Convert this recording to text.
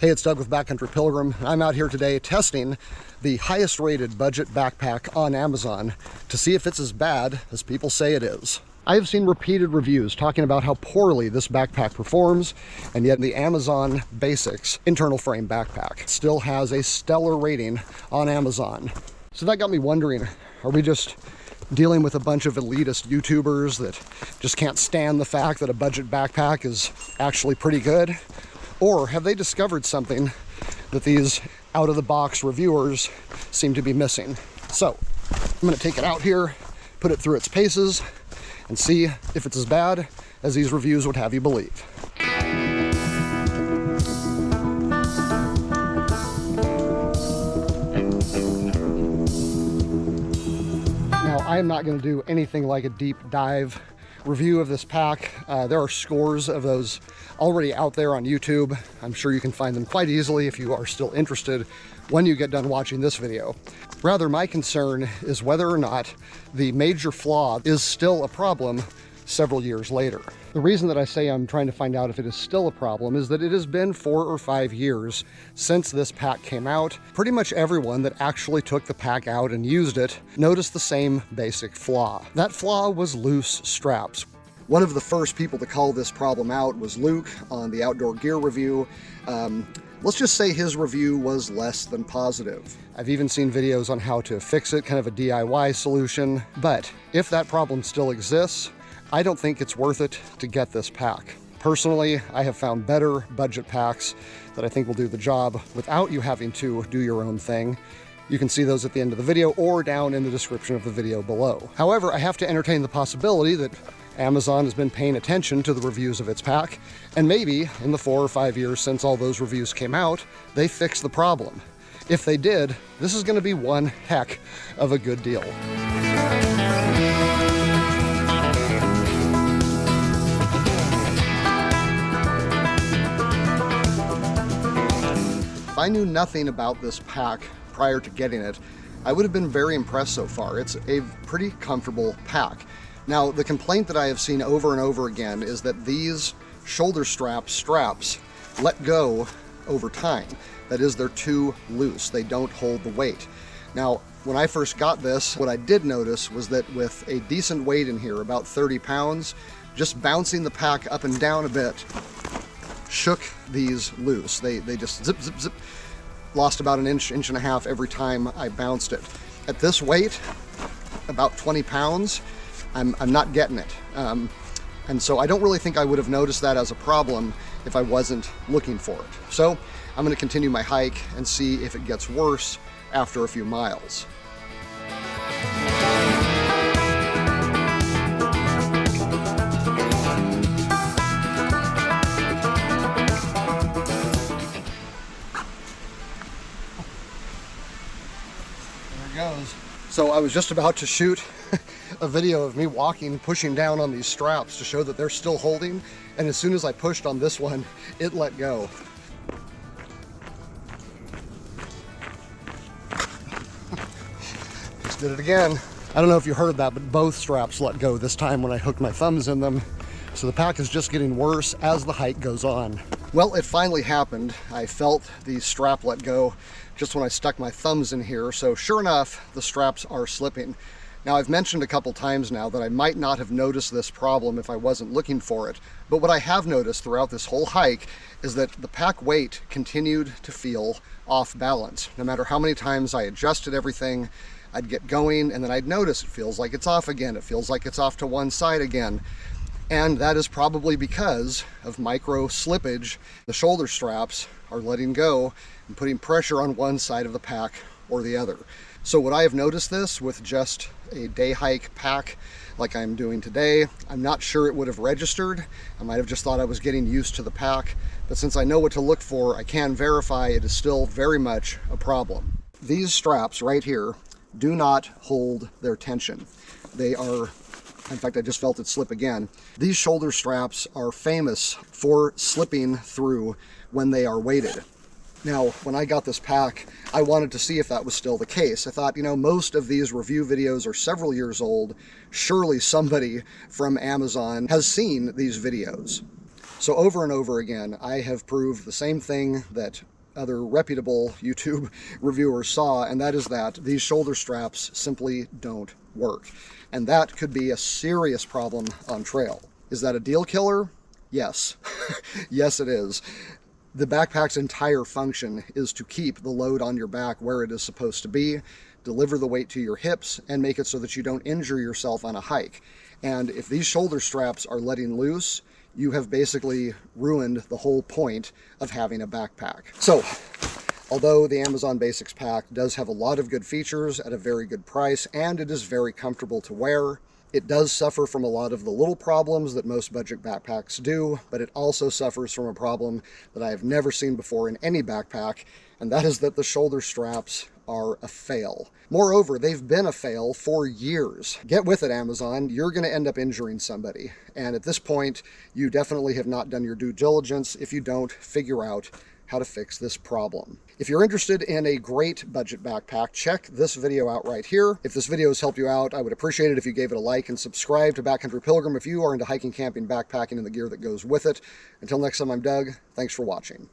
Hey, it's Doug with Backcountry Pilgrim. I'm out here today testing the highest rated budget backpack on Amazon to see if it's as bad as people say it is. I have seen repeated reviews talking about how poorly this backpack performs, and yet the Amazon Basics internal frame backpack still has a stellar rating on Amazon. So that got me wondering, are we just dealing with a bunch of elitist YouTubers that just can't stand the fact that a budget backpack is actually pretty good? Or have they discovered something that these out-of-the-box reviewers seem to be missing? So I'm going to take it out here, put it through its paces, and see if it's as bad as these reviews would have you believe. Now, I am not going to do anything like a deep dive review of this pack. There are scores of those already out there on YouTube. I'm sure you can find them quite easily if you are still interested when you get done watching this video. Rather, my concern is whether or not the major flaw is still a problem several years later. The reason that I say I'm trying to find out if it is still a problem is that it has been 4 or 5 years since this pack came out. Pretty much everyone that actually took the pack out and used it noticed the same basic flaw. That flaw was loose straps. One of the first people to call this problem out was Luke on the Outdoor Gear review. Let's just say his review was less than positive. I've even seen videos on how to fix it, kind of a DIY solution. But if that problem still exists, I don't think it's worth it to get this pack. Personally, I have found better budget packs that I think will do the job without you having to do your own thing. You can see those at the end of the video or down in the description of the video below. However, I have to entertain the possibility that Amazon has been paying attention to the reviews of its pack, and maybe in the 4 or 5 years since all those reviews came out, they fixed the problem. If they did, this is going to be one heck of a good deal. If I knew nothing about this pack prior to getting it, I would have been very impressed so far. It's a pretty comfortable pack. Now, the complaint that I have seen over and over again is that these shoulder straps let go over time. That is, they're too loose. They don't hold the weight. Now, when I first got this, what I did notice was that with a decent weight in here, about 30 pounds, just bouncing the pack up and down a bit shook these loose. They just zip, zip, zip. Lost about an inch and a half every time I bounced it. At this weight, about 20 pounds, I'm not getting it. And so I don't really think I would have noticed that as a problem if I wasn't looking for it. So I'm going to continue my hike and see if it gets worse after a few miles. Goes. So I was just about to shoot a video of me walking, pushing down on these straps to show that they're still holding, and as soon as I pushed on this one, it let go. Just did it again. I don't know if you heard that, but both straps let go this time when I hooked my thumbs in them. So the pack is just getting worse as the hike goes on. Well, it finally happened. I felt the strap let go just when I stuck my thumbs in here. So sure enough, the straps are slipping. Now, I've mentioned a couple times now that I might not have noticed this problem if I wasn't looking for it. But what I have noticed throughout this whole hike is that the pack weight continued to feel off balance. No matter how many times I adjusted everything, I'd get going and then I'd notice it feels like it's off again. It feels like it's off to one side again. And that is probably because of micro slippage. The shoulder straps are letting go and putting pressure on one side of the pack or the other. So would I have noticed this with just a day hike pack like I'm doing today? I'm not sure it would have registered. I might have just thought I was getting used to the pack, but since I know what to look for, I can verify it is still very much a problem. These straps right here do not hold their tension. They are, in fact, I just felt it slip again. These shoulder straps are famous for slipping through when they are weighted. Now, when I got this pack, I wanted to see if that was still the case. I thought, you know, most of these review videos are several years old. Surely somebody from Amazon has seen these videos. So over and over again, I have proved the same thing that other reputable YouTube reviewers saw, and that is that these shoulder straps simply don't work. And that could be a serious problem on trail. Is that a deal killer? Yes. Yes, it is. The backpack's entire function is to keep the load on your back where it is supposed to be, deliver the weight to your hips, and make it so that you don't injure yourself on a hike. And if these shoulder straps are letting loose, you have basically ruined the whole point of having a backpack. So, although the Amazon Basics pack does have a lot of good features at a very good price, and it is very comfortable to wear, it does suffer from a lot of the little problems that most budget backpacks do, but it also suffers from a problem that I have never seen before in any backpack, and that is that the shoulder straps are a fail. Moreover, they've been a fail for years. Get with it, Amazon. You're going to end up injuring somebody. And at this point, you definitely have not done your due diligence if you don't figure out how to fix this problem. If you're interested in a great budget backpack, check this video out right here. If this video has helped you out, I would appreciate it if you gave it a like and subscribe to Backcountry Pilgrim if you are into hiking, camping, backpacking, and the gear that goes with it. Until next time, I'm Doug. Thanks for watching.